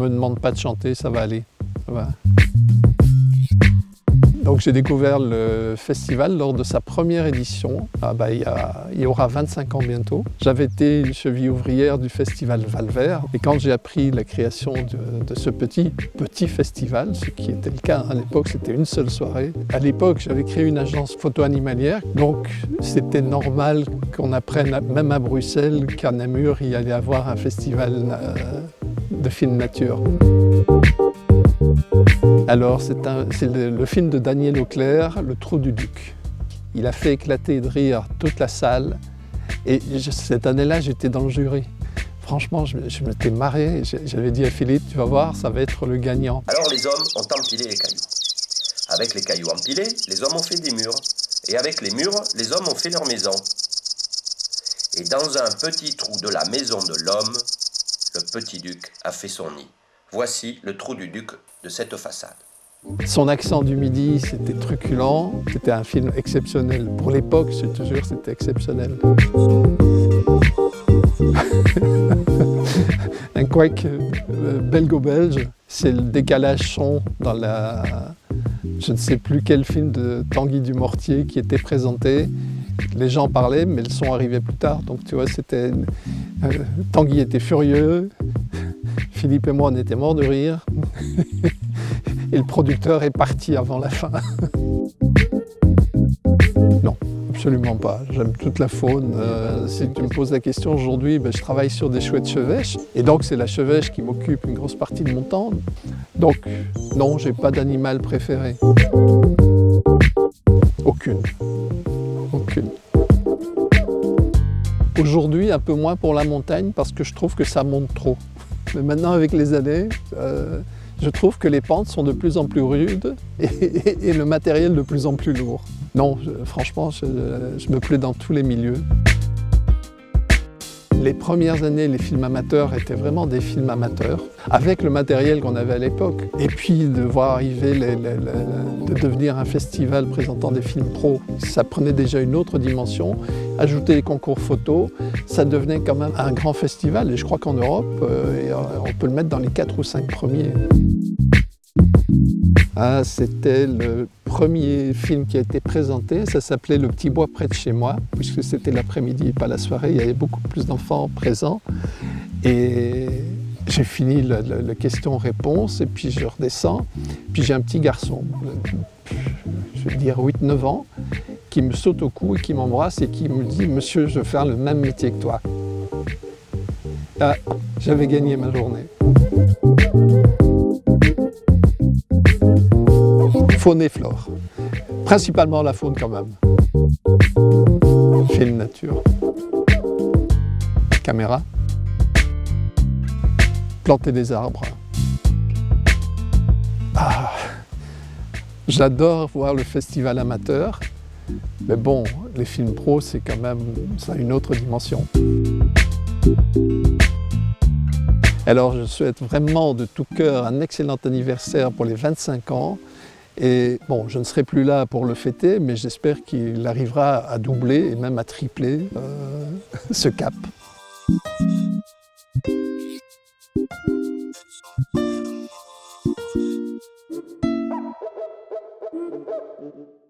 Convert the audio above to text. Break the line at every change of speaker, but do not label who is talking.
me demande pas de chanter, ça va aller. Ça va. Donc j'ai découvert le festival lors de sa première édition, il y aura 25 ans bientôt. J'avais été une cheville ouvrière du festival Valvert et quand j'ai appris la création de ce petit festival, ce qui était le cas à l'époque, c'était une seule soirée. À l'époque, j'avais créé une agence photo animalière, donc c'était normal qu'on apprenne, même à Bruxelles, qu'à Namur, il y allait avoir un festival de films nature. Alors, c'est le film de Daniel Auclair, Le Trou du Duc. Il a fait éclater de rire toute la salle. Et cette année-là, j'étais dans le jury. Franchement, je m'étais marré. J'avais dit à Philippe, tu vas voir, ça va être le gagnant.
Alors les hommes ont empilé les cailloux. Avec les cailloux empilés, les hommes ont fait des murs. Et avec les murs, les hommes ont fait leur maison. Et dans un petit trou de la maison de l'homme, le petit duc a fait son nid. Voici le trou du duc de cette façade.
Son accent du Midi, c'était truculent. C'était un film exceptionnel. Pour l'époque, je te jure, c'était exceptionnel. Un couac belgo-belge, c'est le décalage son dans je ne sais plus quel film de Tanguy Dumortier qui était présenté. Les gens parlaient, mais le son arrivait plus tard. Donc tu vois, Tanguy était furieux. Philippe et moi, on était morts de rire. Et le producteur est parti avant la fin. Non, absolument pas. J'aime toute la faune. Si tu me poses la question aujourd'hui, je travaille sur des chouettes chevêches. Et donc, c'est la chevêche qui m'occupe une grosse partie de mon temps. Donc, non, j'ai pas d'animal préféré. Aucune. Aujourd'hui, un peu moins pour la montagne parce que je trouve que ça monte trop. Mais maintenant, avec les années, je trouve que les pentes sont de plus en plus rudes et le matériel de plus en plus lourd. Non, franchement, je me plais dans tous les milieux. Les premières années, les films amateurs étaient vraiment des films amateurs, avec le matériel qu'on avait à l'époque. Et puis de voir arriver, de devenir un festival présentant des films pros, ça prenait déjà une autre dimension. Ajouter les concours photos, ça devenait quand même un grand festival. Et je crois qu'en Europe, on peut le mettre dans les 4 ou 5 premiers. Ah, c'était le premier film qui a été présenté, ça s'appelait Le Petit Bois près de chez moi, puisque c'était l'après-midi et pas la soirée, il y avait beaucoup plus d'enfants présents. Et j'ai fini le question-réponse et puis je redescends. Puis j'ai un petit garçon, je vais dire 8-9 ans, qui me saute au cou et qui m'embrasse et qui me dit « Monsieur, je veux faire le même métier que toi ». Ah, j'avais gagné ma journée. Faune et flore. Principalement la faune quand même. Film nature. Caméra. Planter des arbres. Ah, j'adore voir le festival amateur. Mais bon, les films pros, c'est quand même, ça a une autre dimension. Alors je souhaite vraiment de tout cœur un excellent anniversaire pour les 25 ans. Et bon, je ne serai plus là pour le fêter, mais j'espère qu'il arrivera à doubler et même à tripler ce cap.